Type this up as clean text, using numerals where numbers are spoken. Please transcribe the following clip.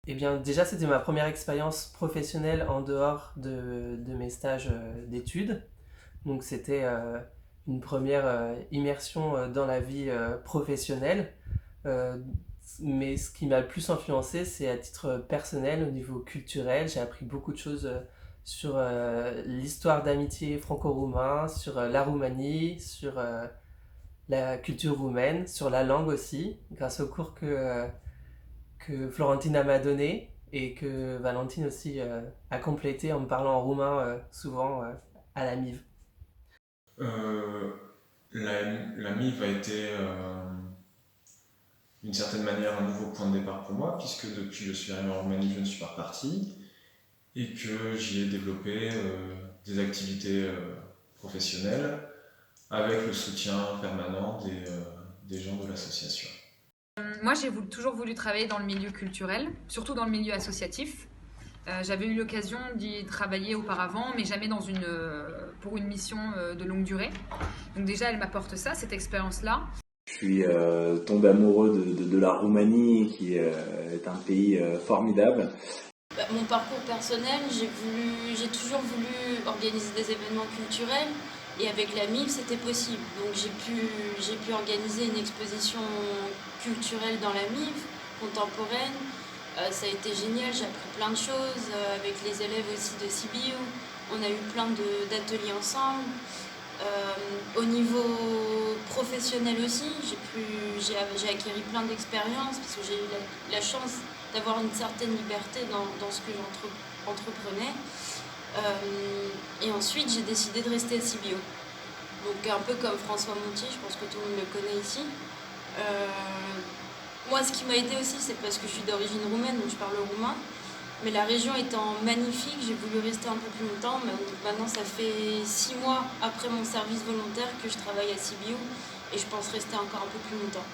Eh bien, déjà, c'était ma première expérience professionnelle en dehors de mes stages d'études. Donc, c'était une première immersion dans la vie professionnelle. Euh, mais ce qui m'a le plus influencé, c'est à titre personnel, au niveau culturel. J'ai appris beaucoup de choses sur l'histoire d'amitié franco-roumain, sur la Roumanie, sur la culture roumaine, sur la langue aussi, grâce au cours que Florentina m'a donné et que Valentine aussi a complété en me parlant en roumain souvent à la MIV. Euh, la, la MIV a été d'une certaine manière un nouveau point de départ pour moi, puisque depuis que je suis arrivé en Roumanie, je ne suis pas reparti, et que j'y ai développé des activités professionnelles avec le soutien permanent des gens de l'association. Moi, toujours voulu travailler dans le milieu culturel, surtout dans le milieu associatif. J'avais eu l'occasion d'y travailler auparavant, mais jamais pour une mission de longue durée. Donc déjà, elle m'apporte ça, cette expérience-là. Je suis tombé amoureux de la Roumanie, qui est un pays formidable. Mon parcours personnel, j'ai toujours voulu organiser des événements culturels et avec la MIF c'était possible. Donc j'ai pu organiser une exposition culturelle dans la MIF, contemporaine. Ça a été génial, j'ai appris plein de choses avec les élèves aussi de CBU. On a eu plein d'ateliers ensemble. Au niveau professionnel aussi, j'ai acquis plein d'expériences parce que j'ai eu la chance d'avoir une certaine liberté dans ce que j'entreprenais. Et ensuite, j'ai décidé de rester à CBO. Donc un peu comme François Montier, je pense que tout le monde le connaît ici. Moi, ce qui m'a aidé aussi, c'est parce que je suis d'origine roumaine, donc je parle roumain. Mais la région étant magnifique, j'ai voulu rester un peu plus longtemps. Mais maintenant, ça fait 6 mois après mon service volontaire que je travaille à CBU et je pense rester encore un peu plus longtemps.